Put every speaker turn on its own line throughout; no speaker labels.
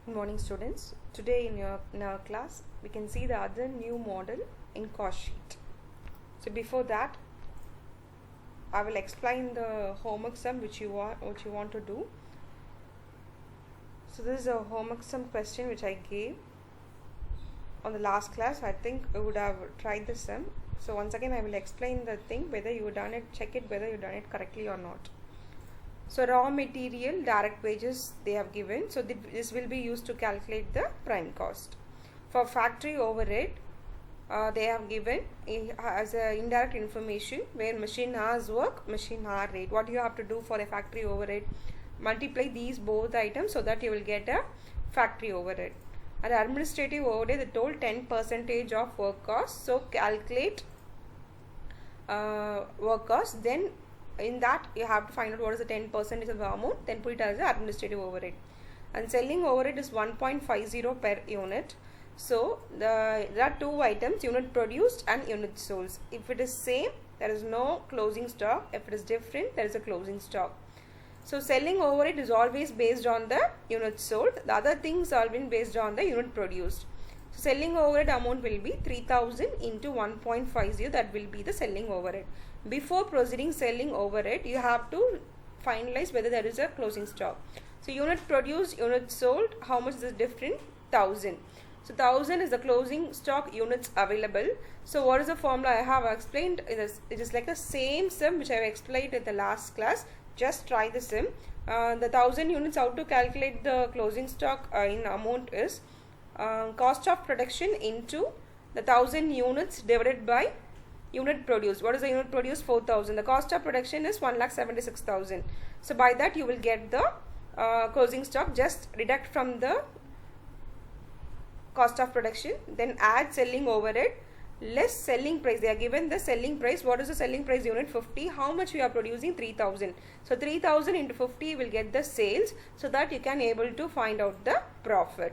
Good morning, students. Today in our class we can see the other new model in cost sheet. So before that I will explain the homework sum which you want to do. So this is a homework sum question which I gave on the last class. I think you would have tried the sum. So once again I will explain the thing, whether you done it, check it whether you done it correctly or not. So raw material, direct wages they have given. So this will be used to calculate the prime cost. For factory overhead, they have given as a indirect information where machine hours work, machine hour rate. What you have to do for a factory overhead, multiply these both items so that you will get a factory overhead. And administrative overhead, they told 10% of work cost. So calculate work cost, then in that you have to find out what is the 10% of the amount, then put it as the administrative overhead. And selling overhead is 1.50 per unit. So there are two items, unit produced and unit sold. If it is same, there is no closing stock. If it is different, there is a closing stock. So selling overhead is always based on the unit sold. The other things are been based on the unit produced. So selling overhead amount will be 3000 into 1.50. That will be the selling overhead. Before proceeding selling overhead, you have to finalize whether there is a closing stock. So unit produced, unit sold, how much is the difference? 1000. So 1000 is the closing stock units available. So what is the formula I have explained? It is like the same sum which I have explained in the last class. Just try the sum. The 1000 units, how to calculate the closing stock in amount is cost of production into the 1000 units divided by unit produced. What is the unit produced? 4000. The cost of production is 1,76,000. So by that you will get the closing stock. Just deduct from the cost of production, then add selling overhead less selling price. They are given the selling price. What is the selling price? Unit 50. How much we are producing? 3000. So 3000 into 50 will get the sales, so that you can able to find out the profit.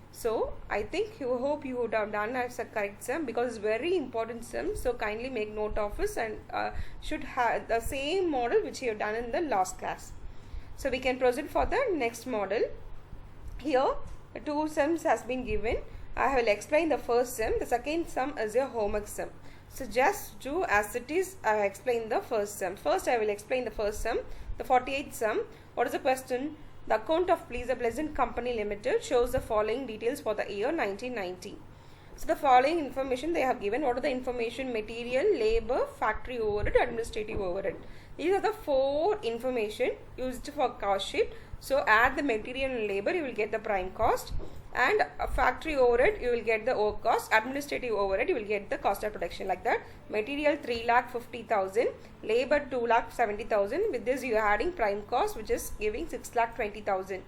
So I think hope you would have done as a correct sum, because it's very important sum. So kindly make note of it and should have the same model which you have done in the last class. So we can proceed for the next model. Here two sums has been given. I will explain the first sum. The second sum is a homework sum. So just do as it is. I explain the first sum. First I will explain the first sum. The 48th sum. What is the question? The account of Pleasant Company Limited shows the following details for the year 1990. So the following information they have given. What are the information? Material, labor, factory overhead, administrative overhead. These are the four information used for cost sheet. So add the material and labor, you will get the prime cost, and factory overhead you will get the work cost, administrative overhead you will get the cost of production, like that. Material 3,50,000, labor 2,70,000. With this you are adding prime cost, which is giving 6,20,000.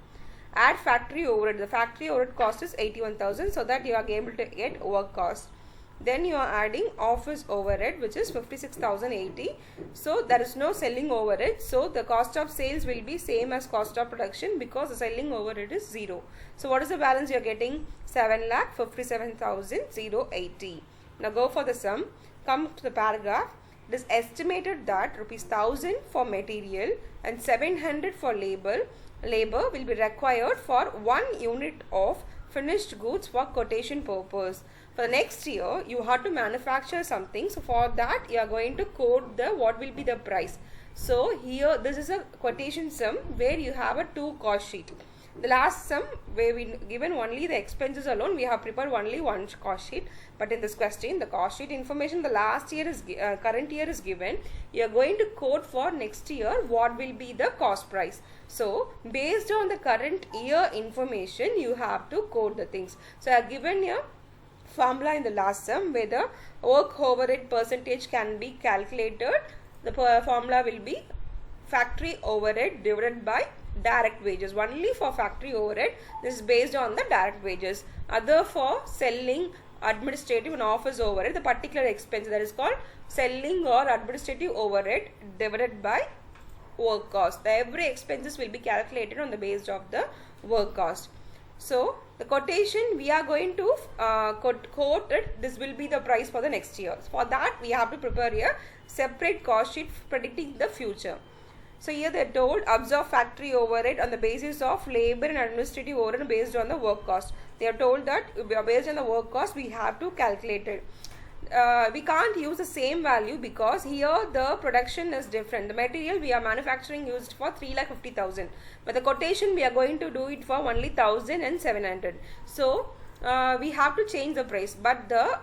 Add factory overhead. The factory overhead cost is 81,000, so that you are able to get work cost. Then you are adding office overhead, which is 56,080. So there is no selling overhead. So the cost of sales will be same as cost of production, because the selling overhead is 0. So what is the balance you are getting? 7,57,080. Now go for the sum. Come to the paragraph. It is estimated that rupees 1000 for material and 700 for labor will be required for 1 unit of finished goods for quotation purpose. For the next year, you have to manufacture something. So for that, you are going to quote the what will be the price. So here, this is a quotation sum where you have a two cost sheet. The last sum where we given only the expenses alone, we have prepared only one cost sheet. But in this question, the cost sheet information the last year is current year is given. You are going to quote for next year what will be the cost price. So based on the current year information, you have to quote the things. So I have given here formula in the last sum where the work overhead percentage can be calculated. The formula will be factory overhead divided by direct wages. Only for factory overhead, this is based on the direct wages. Other for selling, administrative and office overhead, the particular expense, that is called selling or administrative overhead divided by work cost. Every expenses will be calculated on the basis of the work cost. So the quotation we are going to quote it. This will be the price for the next year. For that we have to prepare a separate cost sheet predicting the future. So here they are told absorb factory overhead on the basis of labor and administrative overhead based on the work cost. They are told that based on the work cost we have to calculate it. We can't use the same value because here the production is different. The material we are manufacturing used for 3,50,000, but the quotation we are going to do it for only 1,700. So we have to change the price, but the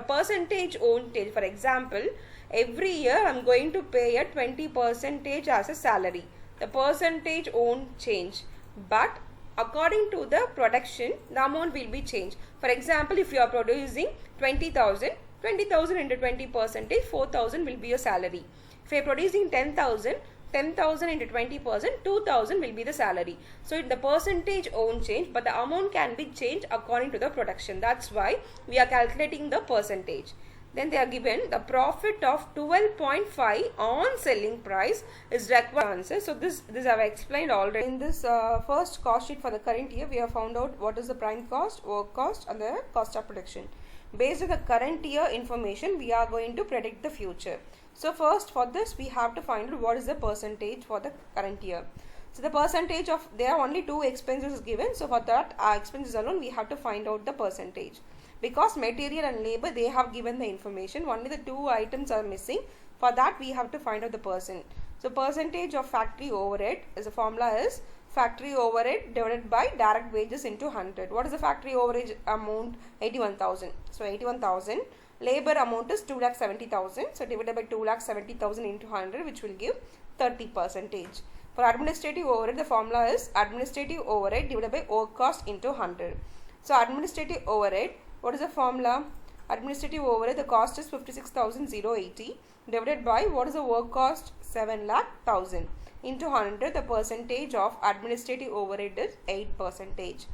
percentage won't change. For example, every year I am going to pay a 20% as a salary. The percentage won't change, but according to the production, the amount will be changed. For example, if you are producing 20,000, 20,000 into 20%, 4,000 will be your salary. If you are producing 10,000, 10,000 into 20%, 2,000 will be the salary. So the percentage won't change, but the amount can be changed according to the production. That's why we are calculating the percentage. Then they are given the profit of 12.5 on selling price is required answer. So this I have explained already. In this first cost sheet for the current year, we have found out what is the prime cost, work cost and the cost of production. Based on the current year information, we are going to predict the future. So first for this we have to find out what is the percentage for the current year. So the percentage of, there are only two expenses given. So for that expenses alone we have to find out the percentage. Because material and labor they have given the information, only the two items are missing. For that we have to find out the percent. So percentage of factory overhead is the formula is factory overhead divided by direct wages into 100. What is the factory overhead amount? 81,000. So 81,000. Labor amount is 2,70,000. So divided by 2,70,000 into 100, which will give 30%. For administrative overhead, the formula is administrative overhead divided by work cost into 100. So administrative overhead, what is the formula? Administrative overhead, the cost is 56,080 divided by what is the work cost? 7,00,000 into 100. The percentage of administrative overhead is 8%.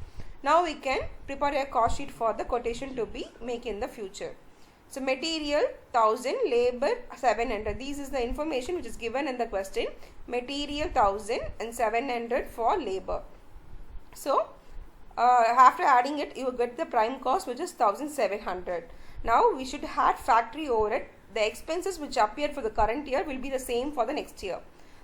Now we can prepare a cost sheet for the quotation to be made in the future. So material 1000, labor 700. This is the information which is given in the question. Material 1000 and 700 for labor. So after adding it, you will get the prime cost, which is 1,700. Now we should add factory overhead. The expenses which appear for the current year will be the same for the next year.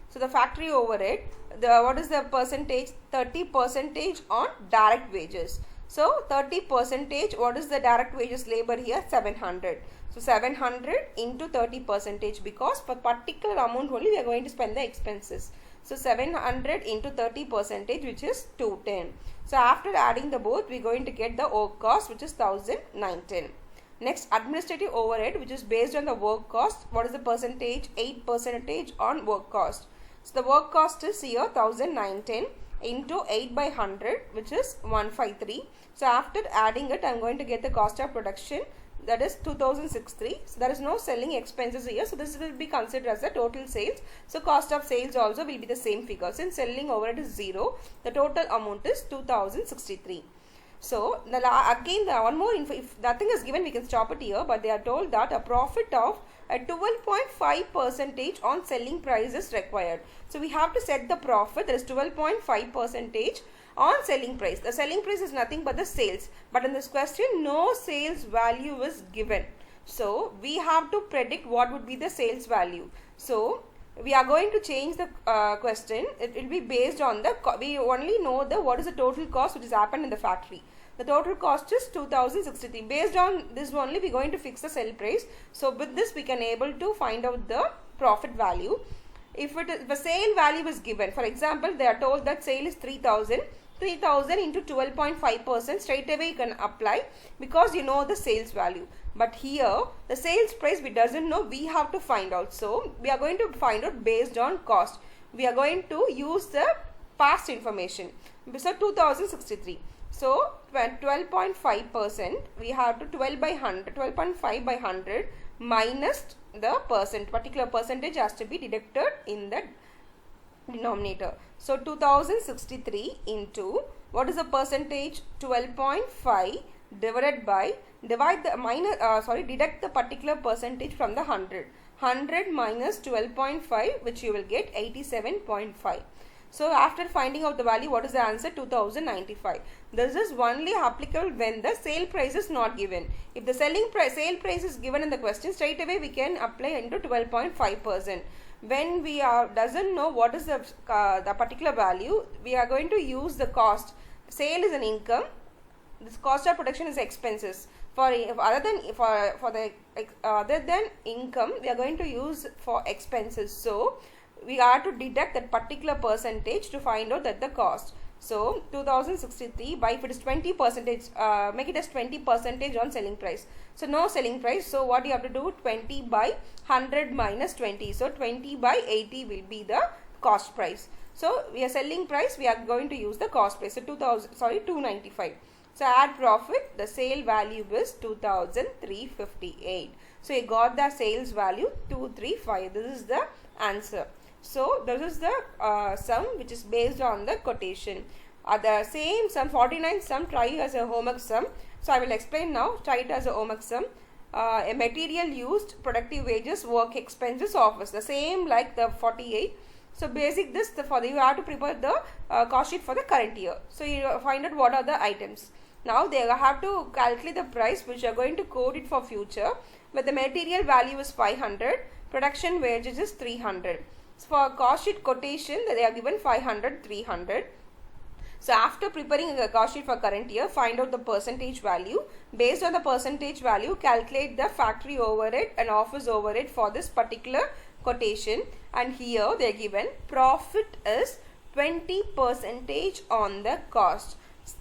So the factory overhead, what is the percentage? 30% on direct wages. So 30%, what is the direct wages labor here? 700. So 700 into 30%, because for particular amount only we are going to spend the expenses. So 700 into 30%, which is 210. So after adding the both, we are going to get the work cost, which is 1,910. Next, administrative overhead, which is based on the work cost. What is the percentage? 8% on work cost. So the work cost is here 1,910 into 8 by 100, which is 153. So after adding it, I am going to get the cost of production, that is 2,063. So there is no selling expenses here. So this will be considered as the total sales. So cost of sales also will be the same figure. Since selling overhead is 0, the total amount is 2,063. So again, one more info, if nothing is given, we can stop it here. But they are told that a profit of 12.5% on selling price is required. So we have to set the profit, that is 12.5% on selling price. The selling price is nothing but the sales. But in this question, no sales value is given. So we have to predict what would be the sales value. So we are going to change the question. It will be based on the, we only know the what is the total cost which has happened in the factory. The total cost is 2,063. Based on this only, we are going to fix the sell price. So with this, we can able to find out the profit value. If it is, the sale value is given, for example, they are told that sale is 3,000. 3,000 into 12.5%, straight away you can apply because you know the sales value. But here the sales price we doesn't know, we have to find out. So we are going to find out based on cost. We are going to use the past information. So 2063. So 12.5%, we have to 12 by 100, 12.5 by 100 minus the particular percentage has to be deducted in the denominator. So 2063 into what is the percentage? 12.5 divided by, deduct the particular percentage from the 100. 100 minus 12.5, which you will get 87.5. So after finding out the value, what is the answer? 2095. This is only applicable when the sale price is not given. If the sale price is given in the question, straight away we can apply into 12.5%. when we doesn't know what is the particular value, we are going to use the cost. Sale is an income. This cost of production is expenses. Other than income, we are going to use for expenses. So we are to deduct that particular percentage to find out that the cost. So 2063 by, if it is 20%, make it as 20% on selling price. So no selling price. So what you have to do, 20 by 100 minus 20. So 20 by 80 will be the cost price. So we are selling price, we are going to use the cost price. So 295. So add profit, the sale value is 2358. So you got the sales value 235. This is the answer. So this is the sum which is based on the quotation. The same sum, 49 sum, try as a homework sum. So I will explain now. Try it as a homework sum. A material used, productive wages, work expenses, office. The same like the 48. So basic this, you have to prepare the cost sheet for the current year. So you find out what are the items. Now they have to calculate the price which are going to code it for future. But the material value is 500. Production wages is 300. So for cost sheet quotation, they are given 500, 300. So after preparing a cost sheet for current year, find out the percentage value. Based on the percentage value, calculate the factory overhead and office overhead for this particular quotation. And here they are given profit is 20% on the cost.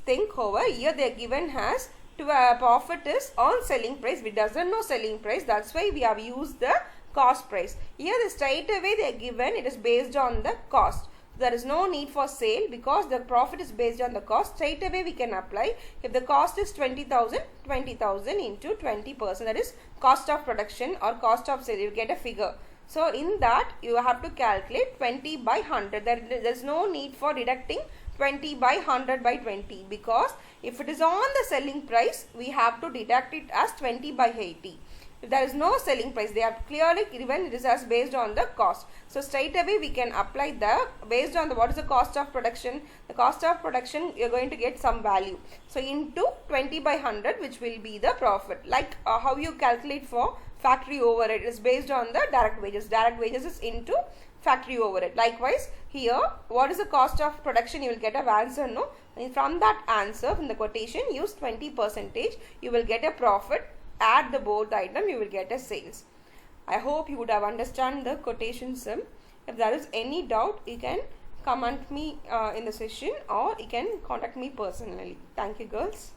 Think over, here they are given as profit is on selling price. We doesn't know selling price, that's why we have used the cost price. Here the straight away they are given, it is based on the cost. There is no need for sale because the profit is based on the cost. Straight away we can apply. If the cost is 20,000, 20,000 into 20%, that is cost of production or cost of sale, you get a figure. So in that you have to calculate 20 by 100. There is no need for deducting 20 by 100 by 20, because if it is on the selling price, we have to deduct it as 20 by 80. If there is no selling price, they have clearly given it is as based on the cost. So straight away we can apply the based on the what is the cost of production. The cost of production, you are going to get some value. So into 20 by 100, which will be the profit. Like how you calculate for factory overhead, is based on the direct wages. Direct wages is into factory overhead. Likewise here, what is the cost of production, you will get a answer, no? And from that answer, from the quotation, use 20%, you will get a profit. Add the both item, you will get a sales. I hope you would have understand the quotation sum. If there is any doubt, you can comment me in the session, or you can contact me personally. Thank you, girls.